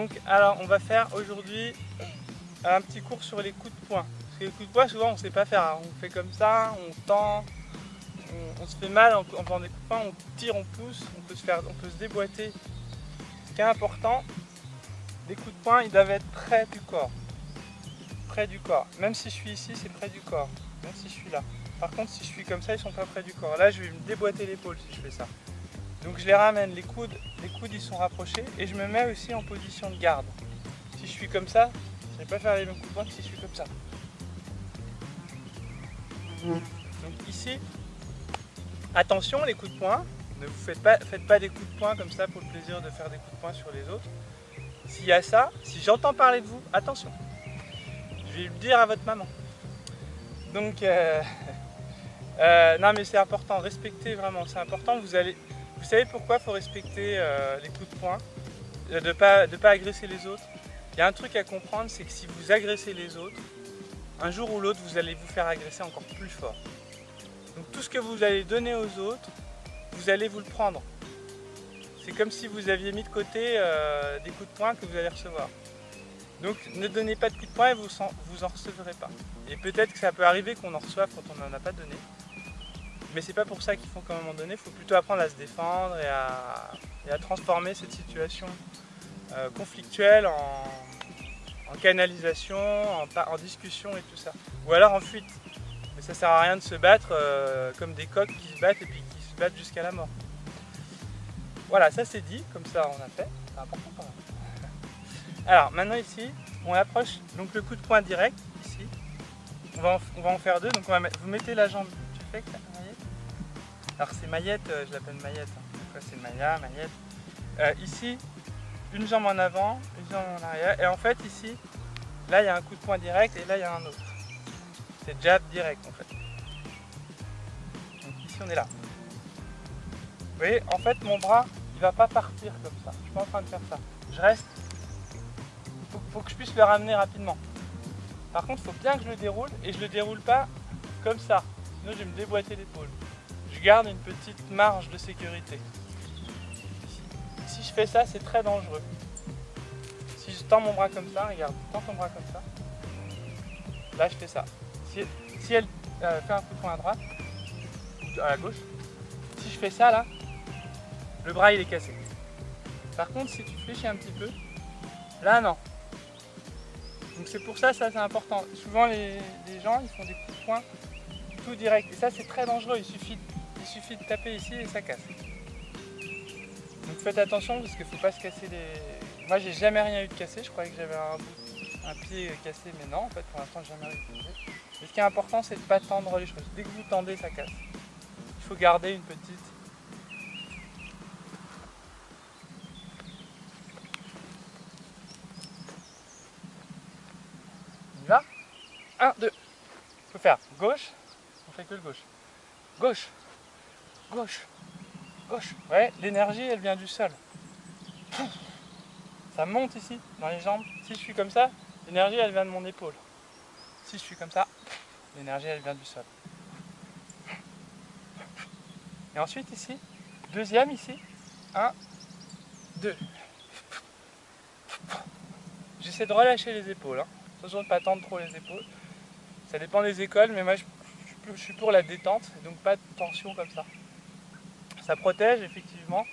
Donc, alors, on va faire aujourd'hui un petit cours sur les coups de poing. Parce que les coups de poing, souvent, on ne sait pas faire. Hein. On fait comme ça, on tend, on se fait mal en faisant des coups de poing, on tire, on pousse, on peut se déboîter. Ce qui est important, les coups de poing, ils doivent être près du corps. Près du corps. Même si je suis ici, c'est près du corps. Même si je suis là. Par contre, si je suis comme ça, ils sont pas près du corps. Là, je vais me déboîter l'épaule si je fais ça. Donc je les ramène, les coudes ils sont rapprochés et je me mets aussi en position de garde. Si je suis comme ça, je ne vais pas faire les mêmes coups de poing que si je suis comme ça. Donc ici, attention les coups de poing, ne vous faites pas des coups de poing comme ça pour le plaisir de faire des coups de poing sur les autres. S'il y a ça, si j'entends parler de vous, attention. Je vais le dire à votre maman. Donc, non mais c'est important, respectez vraiment, c'est important. Vous savez pourquoi il faut respecter les coups de poing, de pas agresser les autres. Il y a un truc à comprendre, c'est que si vous agressez les autres, un jour ou l'autre, vous allez vous faire agresser encore plus fort. Donc tout ce que vous allez donner aux autres, vous allez vous le prendre. C'est comme si vous aviez mis de côté des coups de poing que vous allez recevoir. Donc ne donnez pas de coups de poing et vous en recevrez pas. Et peut-être que ça peut arriver qu'on en reçoive quand on n'en a pas donné. Mais c'est pas pour ça qu'il faut qu'à un moment donné, il faut plutôt apprendre à se défendre et à transformer cette situation conflictuelle en canalisation, en discussion et tout ça. Ou alors en fuite. Mais ça sert à rien de se battre comme des coqs qui se battent et puis qui se battent jusqu'à la mort. Voilà, ça c'est dit, comme ça on a fait. C'est important quand même. Alors maintenant ici, on approche donc le coup de poing direct, ici. On va en faire deux, donc vous mettez la jambe, tu fais que Maillette. Alors c'est Maillette, je l'appelle Maillette, hein. C'est Maya, Maillette. Ici, une jambe en avant, une jambe en arrière, et en fait ici, là il y a un coup de poing direct et là il y a un autre. C'est jab direct en fait. Donc ici on est là. Vous voyez, en fait mon bras, il va pas partir comme ça, je suis pas en train de faire ça. Je reste. Faut que je puisse le ramener rapidement. Par contre, il faut bien que je le déroule et je le déroule pas comme ça. Sinon, je vais me déboîter l'épaule. Je garde une petite marge de sécurité. Si je fais ça, c'est très dangereux. Si je tends mon bras comme ça, regarde, tends ton bras comme ça. Là, je fais ça. Si elle fait un coup de poing à droite ou à la gauche, si je fais ça là, le bras il est cassé. Par contre, si tu fléchis un petit peu, là non. Donc c'est pour ça c'est important. Souvent les gens ils font des coups de poing tout direct et ça c'est très dangereux, il suffit de taper ici et ça casse. Donc faites attention parce qu'il ne faut pas se casser les... Moi j'ai jamais rien eu de cassé, je croyais que j'avais un pied cassé mais non en fait pour l'instant j'ai jamais eu de cassé. Mais ce qui est important c'est de ne pas tendre les choses, dès que vous tendez ça casse. Il faut garder une petite... On y va. 1, 2. Il faut faire gauche, on fait que le gauche. Gauche, gauche, gauche. Ouais, l'énergie elle vient du sol. Ça monte ici, dans les jambes. Si je suis comme ça, l'énergie elle vient de mon épaule. Si je suis comme ça, l'énergie elle vient du sol. Et ensuite ici, deuxième ici. 1, 2. J'essaie de relâcher les épaules. Hein. Attention de ne pas tendre trop les épaules. Ça dépend des écoles, mais moi je suis pour la détente, donc pas de tension comme ça. Ça protège effectivement,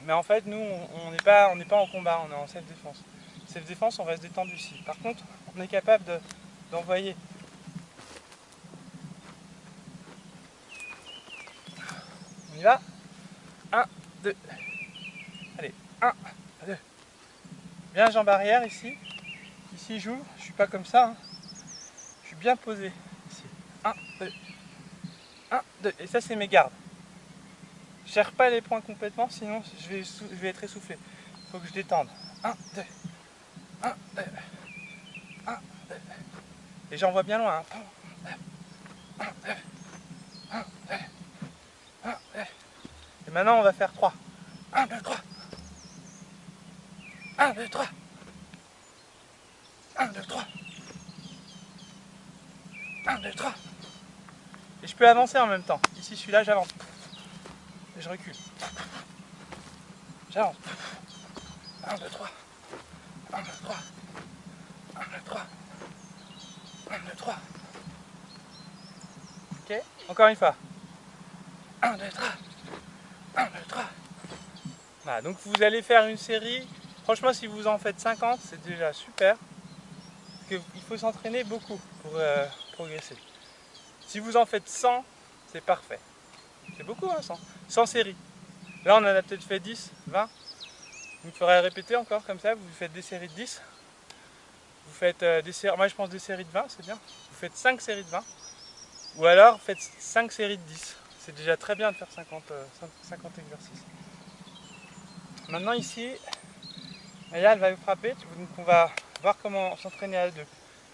mais en fait nous on n'est pas en combat, on est en self-défense. Self-défense, on reste détendu ici. Par contre, on est capable d'envoyer. On y va. 1, 2. Allez, 1, 2. Bien jambe arrière ici. Ici j'ouvre, je suis pas comme ça. Hein. Je suis bien posé ici. 1, 2. 1, 2. Et ça c'est mes gardes. Je ne serre pas les poings complètement, sinon je vais être essoufflé. Il faut que je détende. 1, 2. 1, 2. 1, 2. Et j'envoie bien loin. 1, 2. 1, 2. 1, 2. Et maintenant on va faire 3. 1, 2, 3. 1, 2, 3. 1, 2, 3. 1, 2, 3. Et je peux avancer en même temps. Ici je suis là, j'avance. Et je recule. J'avance. 1, 2, 3. 1, 2, 3. 1, 2, 3. 1, 2, 3. Ok, encore une fois. 1, 2, 3. 1, 2, 3. Voilà, donc vous allez faire une série. Franchement, si vous en faites 50, c'est déjà super. Parce qu'il faut s'entraîner beaucoup pour progresser. Si vous en faites 100, c'est parfait. C'est beaucoup, hein, 100. 100 séries. Là, on en a peut-être fait 10, 20. Donc, il faudrait répéter encore comme ça. Vous faites des séries de 10. Vous faites des séries. Moi, je pense des séries de 20, c'est bien. Vous faites 5 séries de 20. Ou alors, faites 5 séries de 10. C'est déjà très bien de faire 50 exercices. Maintenant, ici, Maya, elle va vous frapper. Donc, on va voir comment s'entraîner à deux.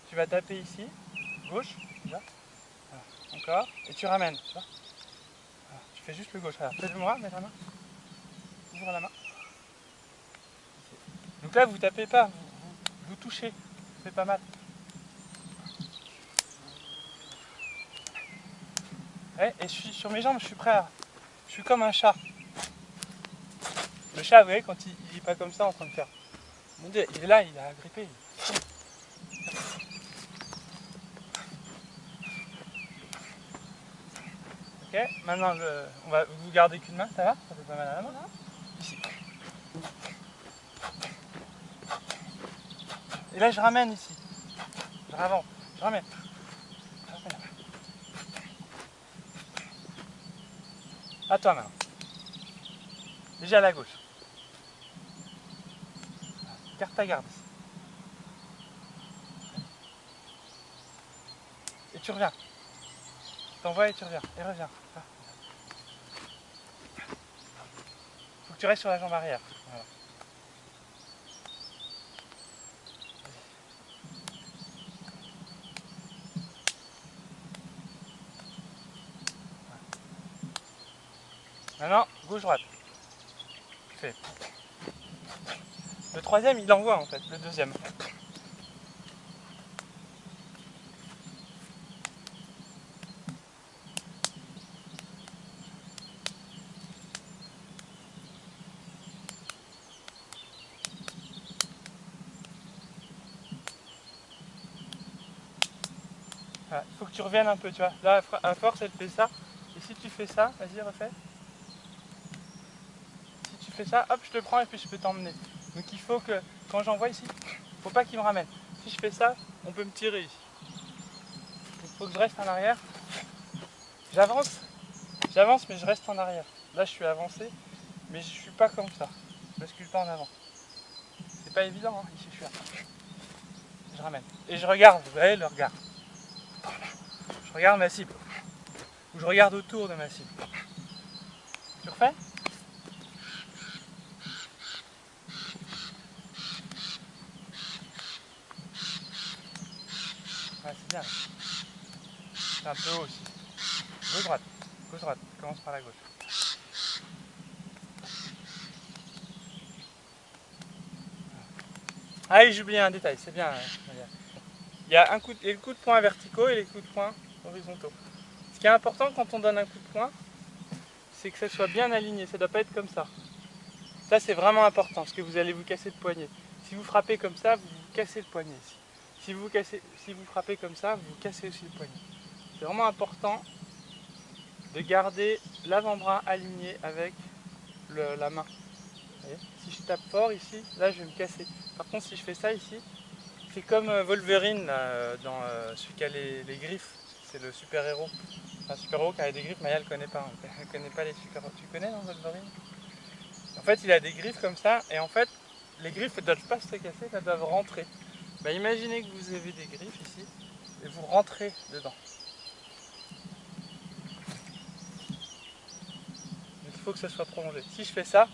Tu vas taper ici, gauche, là. Voilà. Encore. Et tu ramènes, tu vois. Voilà. Tu fais juste le gauche. Fais-le-moi, mets la main. Ouvre la main. Donc là, vous tapez pas, vous touchez. Ça fait pas mal. Ouais, et je suis sur mes jambes, je suis prêt à... Je suis comme un chat. Le chat, vous voyez, quand il est pas comme ça en train de faire. Mon Dieu, il est là, il a agrippé. Ok, maintenant, on va vous garder qu'une main, ça va? Ça fait pas mal à la main? Ici. Et là, je ramène ici. Je ravance, je ramène. À toi maintenant. Déjà à la gauche. Garde ta garde. Et tu reviens. T'envoies et tu reviens. Et reviens. Faut que tu restes sur la jambe arrière. Voilà. Maintenant, gauche-droite. Tu fais. Le troisième, il envoie en fait, le deuxième. Voilà. Il faut que tu reviennes un peu, tu vois. Là, à force, elle fait ça. Et si tu fais ça, vas-y, refais. Si tu fais ça, hop, je te prends et puis je peux t'emmener. Donc il faut que, quand j'envoie ici, il ne faut pas qu'il me ramène. Si je fais ça, on peut me tirer ici. Il faut que je reste en arrière. J'avance, mais je reste en arrière. Là, je suis avancé, mais je suis pas comme ça. Je bascule pas en avant. C'est pas évident, hein. Ici, je suis là. Je ramène. Et je regarde, vous voyez le regard. Je regarde ma cible. Ou je regarde autour de ma cible. Tu refais? Ouais, c'est bien. C'est un peu haut aussi. Gauche-droite. Gauche-droite. Commence par la gauche. Ah, j'ai oublié un détail, c'est bien. Il y a les coups de poing verticaux et les coups de poing horizontaux. Ce qui est important quand on donne un coup de poing, c'est que ça soit bien aligné. Ça ne doit pas être comme ça. Ça, c'est vraiment important parce que vous allez vous casser le poignet. Si vous frappez comme ça, vous vous cassez le poignet ici. Si vous frappez comme ça, vous vous cassez aussi le poignet. C'est vraiment important de garder l'avant-bras aligné avec la main. Vous voyez, si je tape fort ici, là je vais me casser. Par contre, si je fais ça ici, c'est comme Wolverine là, dans celui qui a les griffes. C'est le super-héros. Un super-héros qui a des griffes, Maya ne le connaît pas. Elle ne connaît pas les super-héros. Tu connais, non, Wolverine? En fait, il a des griffes comme ça, et en fait, les griffes ne doivent pas se casser, elles doivent rentrer. Bah, imaginez que vous avez des griffes ici, et vous rentrez dedans. Donc il faut que ça soit prolongé. Si je fais ça,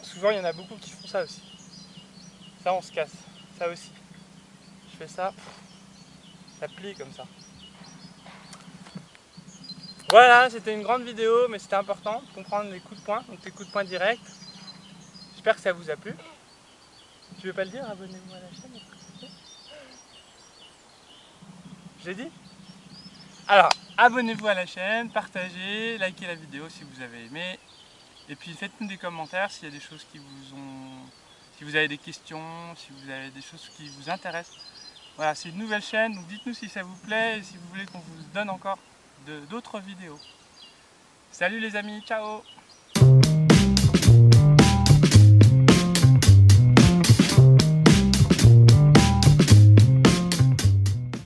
souvent il y en a beaucoup qui font ça aussi. Ça, on se casse. Ça aussi. Je fais ça, ça plie comme ça. Voilà, c'était une grande vidéo, mais c'était important de comprendre les coups de poing, donc les coups de poing directs. J'espère que ça vous a plu. Tu veux pas le dire? Abonnez-vous à la chaîne. Je l'ai dit? Alors, abonnez-vous à la chaîne, partagez, likez la vidéo si vous avez aimé. Et puis faites-nous des commentaires s'il y a des choses qui vous ont... si vous avez des questions, si vous avez des choses qui vous intéressent. Voilà, c'est une nouvelle chaîne, donc dites-nous si ça vous plaît et si vous voulez qu'on vous donne encore d'autres vidéos. Salut les amis, ciao!